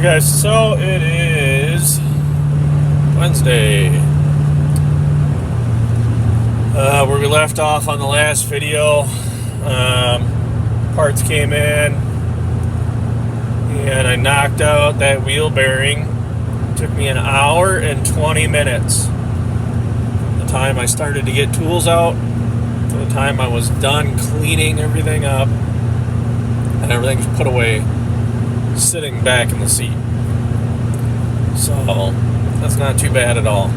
guys, so it is Wednesday. Where we left off on the last video, parts came in and I knocked out that wheel bearing. It took me an hour and 20 minutes from the time I started to get tools out to the time I was done cleaning everything up and everything's put away, sitting back in the seat. So that's not too bad at all.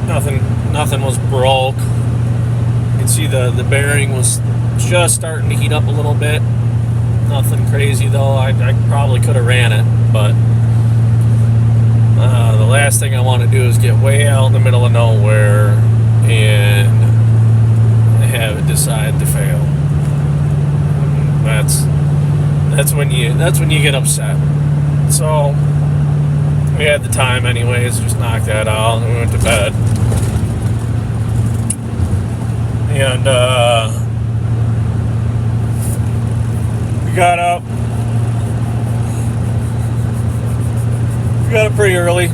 Nothing was broke. You can see the bearing was just starting to heat up a little bit. Nothing crazy though. I probably could have ran it, but the last thing I want to do is get way out in the middle of nowhere and have it decide to fail. That's when you get upset. So we had the time anyways, just knocked that out and we went to bed. And we got up pretty early.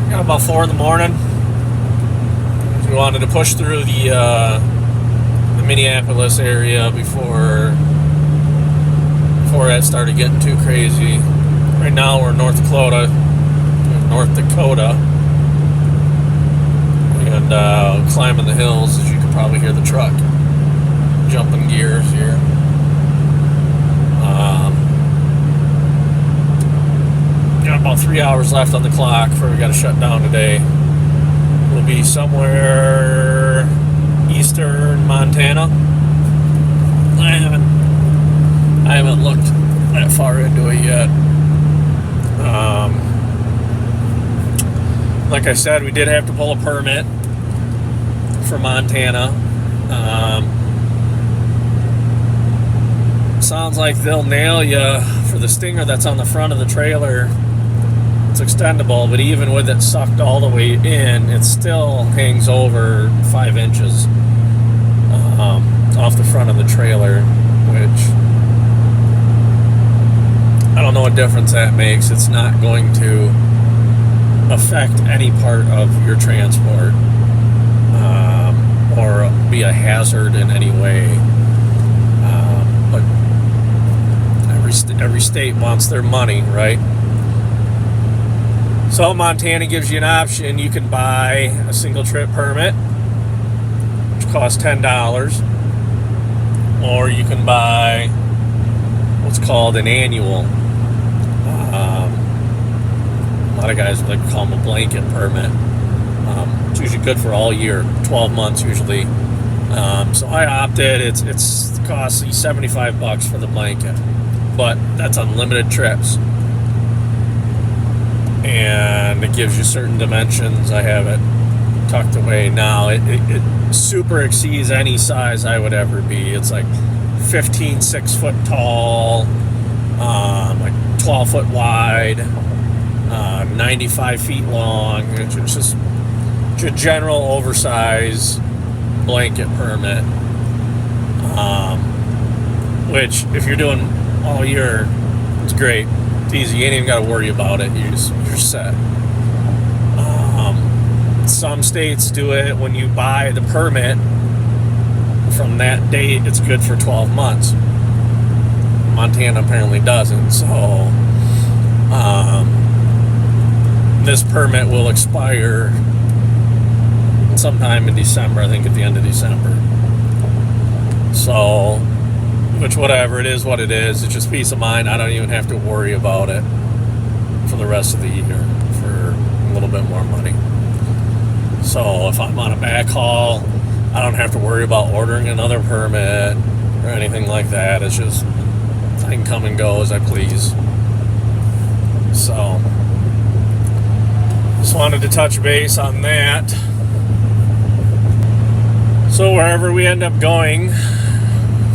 Got about 4 in the morning. We wanted to push through the Minneapolis area before that started getting too crazy. Right now we're in North Dakota, and climbing the hills, as you can probably hear the truck jumping gears here. Got about 3 hours left on the clock before we got to shut down today. We'll be somewhere eastern Montana. I haven't looked that far into it yet. Like I said, we did have to pull a permit for Montana. Sounds like they'll nail you for the stinger that's on the front of the trailer. It's extendable, but even with it sucked all the way in, it still hangs over 5 inches off the front of the trailer, which I don't know what difference that makes. It's not going to affect any part of your transport or be a hazard in any way. But every state wants their money, right? So Montana gives you an option. You can buy a single trip permit, which costs $10, or you can buy what's called an annual. A lot of guys like to call them a blanket permit. It's usually good for all year, 12 months usually. So I opted. It costs you $75 for the blanket, but that's unlimited trips. And it gives you certain dimensions. I have it tucked away now. It super exceeds any size I would ever be. It's like 15 6-foot tall, like 12 foot wide, 95 feet long. It's just a general oversized blanket permit, which if you're doing all year, it's great. It's easy. You ain't even got to worry about it. You're set. Some states do it when you buy the permit. From that date, it's good for 12 months. Montana apparently doesn't. So this permit will expire sometime in December. I think at the end of December. So, which whatever, it is what it is. It's just peace of mind. I don't even have to worry about it for the rest of the year for a little bit more money. So if I'm on a backhaul, I don't have to worry about ordering another permit or anything like that. It's just I can come and go as I please. So just wanted to touch base on that. So wherever we end up going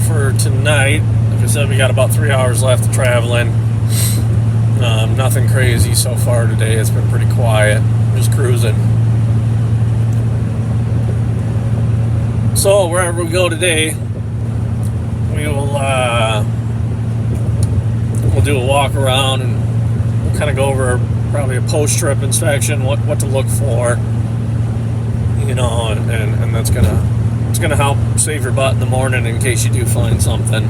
for tonight, like I said, we got about 3 hours left of traveling. Nothing crazy so far today. It's been pretty quiet. Just cruising. So wherever we go today, we will we'll do a walk around, and we'll kind of go over probably a post-trip inspection, what to look for, and that's gonna help save your butt in the morning in case you do find something.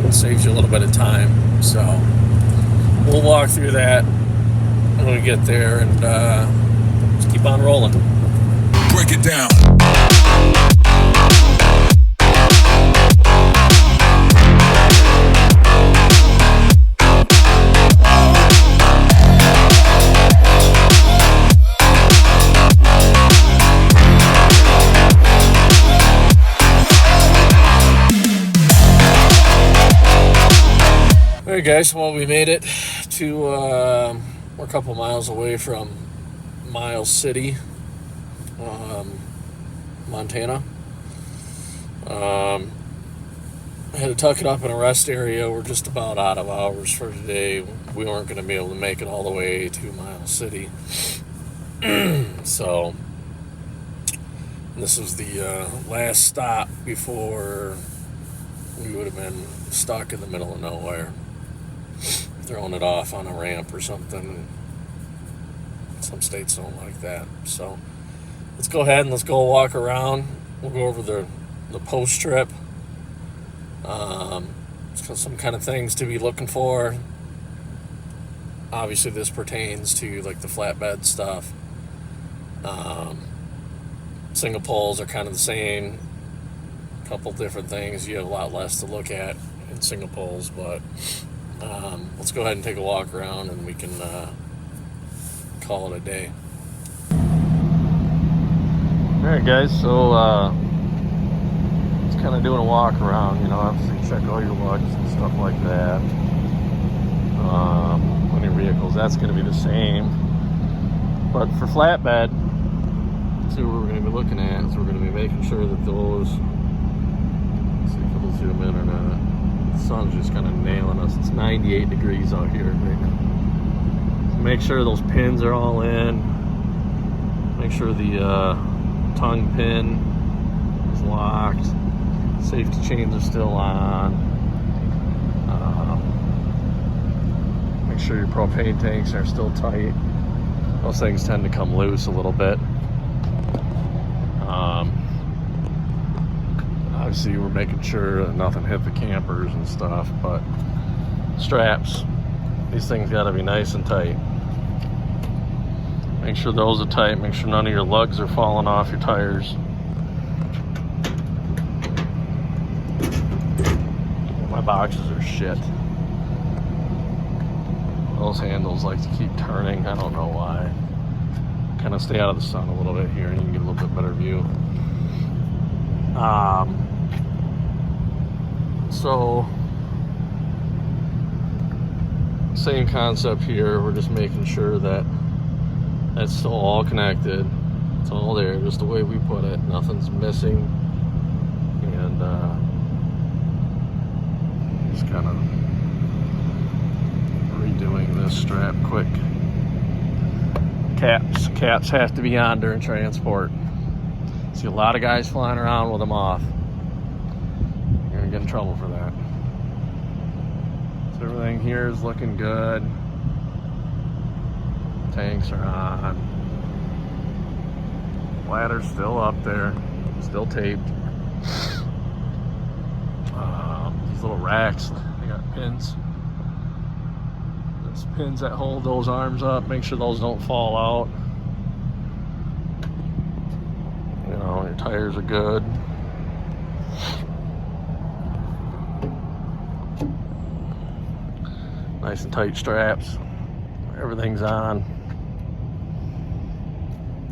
It saves you a little bit of time. So we'll walk through that when we get there, and just keep on rolling. Break it down. Alright guys, well, we made it to, we're a couple miles away from Miles City, Montana. I had to tuck it up in a rest area. We're just about out of hours for today. We weren't going to be able to make it all the way to Miles City. So, this was the last stop before we would have been stuck in the middle of nowhere, throwing it off on a ramp or something. Some states don't like that. So let's go ahead and let's go walk around. We'll go over the post trip. Some kind of things to be looking for. Obviously this pertains to like the flatbed stuff. Single poles are kind of the same. A couple different things. You have a lot less to look at in single poles, but let's go ahead and take a walk around, and we can call it a day. Alright guys, so it's kind of doing a walk around, obviously check all your lugs and stuff like that. On your vehicles, that's going to be the same. But for flatbed, see what we're going to be looking at is we're going to be making sure that those, let's see if it'll zoom in or not. The sun's just kind of nailing us. It's 98 degrees out here right now. So make sure those pins are all in. Make sure the tongue pin is locked. Safety chains are still on. Make sure your propane tanks are still tight. Those things tend to come loose a little bit. Obviously we're making sure that nothing hit the campers and stuff, but straps, these things got to be nice and tight. Make sure those are tight. Make sure none of your lugs are falling off your tires. My boxes are shit. Those handles like to keep turning. I don't know why. Kind of stay out of the sun a little bit here, and you can get a little bit better view. So same concept here. We're just making sure that that's still all connected. It's all there, just the way we put it. Nothing's missing, and just kind of redoing this strap quick. Caps have to be on during transport. See a lot of guys flying around with them off. You're gonna get in trouble for that. So everything here is looking good. Tanks are on. Ladder's still up there, still taped. These little racks, they got pins. There's pins that hold those arms up. Make sure those don't fall out. Your tires are good. Nice and tight straps. Everything's on.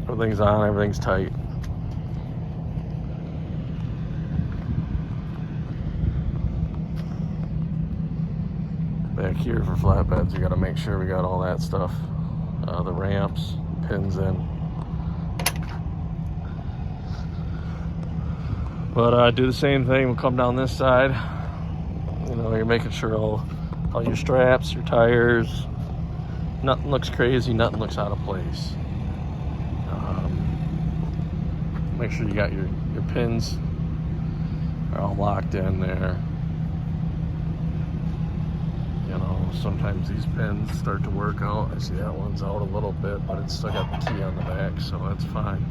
Everything's tight. Back here for flatbeds, you got to make sure we got all that stuff. The ramps, pins in. But do the same thing. We'll come down this side. You're making sure all your straps, your tires, nothing looks crazy, nothing looks out of place. Make sure you got your pins are all locked in there. sometimes these pins start to work out. I see that one's out a little bit, but it's still got the key on the back, so that's fine.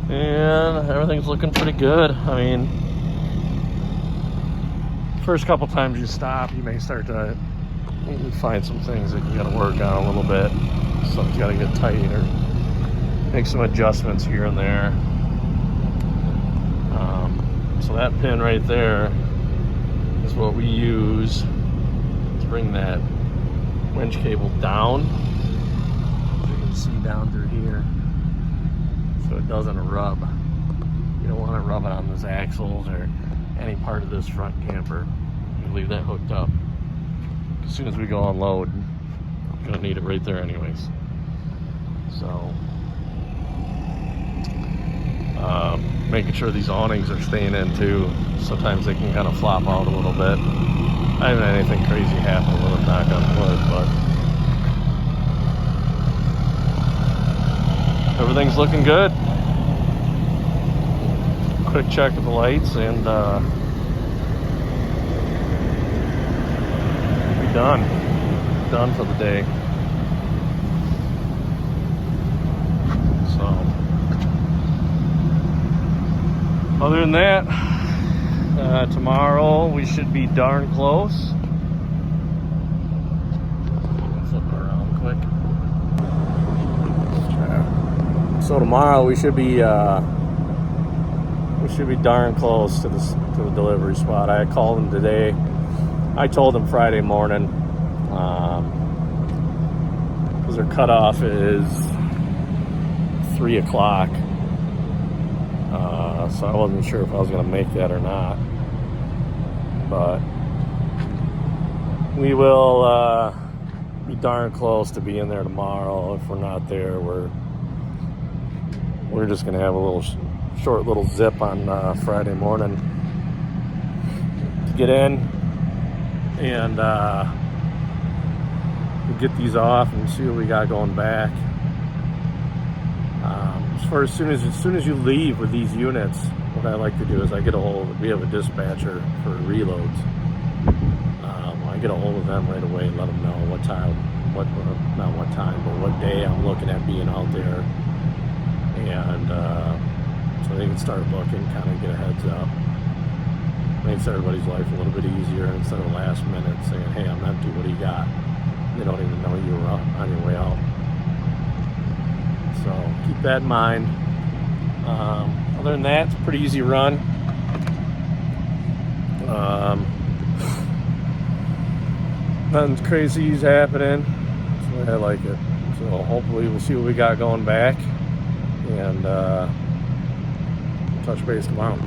And everything's looking pretty good. I mean, first couple times you stop, you may start to find some things that you got to work on a little bit. Something's got to get tight or make some adjustments here and there. So that pin right there is what we use to bring that winch cable down. You can see down through here, so it doesn't rub. You don't want to rub it on those axles or any part of this front camper. You leave that hooked up. As soon as we go unload, we're gonna need it right there anyways. So making sure these awnings are staying in too. Sometimes they can kind of flop out a little bit. I haven't had anything crazy happen with them, knock on wood, but everything's looking good. Quick check of the lights and be done for the day. So other than that, tomorrow we should be darn close. Flip it around quick. So tomorrow we should be darn close to the delivery spot. I called them today. I told them Friday morning, because their cutoff is 3 o'clock. So I wasn't sure if I was going to make that or not. But we will be darn close to being there tomorrow. If we're not there, we're just going to have a little short little zip on Friday morning to get in and we'll get these off and see what we got going back. As soon as you leave with these units, what I like to do is I get a hold of, we have a dispatcher for reloads. I get a hold of them right away and let them know what time, not what time, but what day I'm looking at being out there, and so they can start looking, kind of get a heads up. Makes everybody's life a little bit easier instead of last minute saying, hey, I'm empty, what do you got? They don't even know you were on your way out. So keep that in mind. Other than that, it's a pretty easy run. Nothing crazy is happening. That's the way I like it. So hopefully we'll see what we got going back, and touch base tomorrow.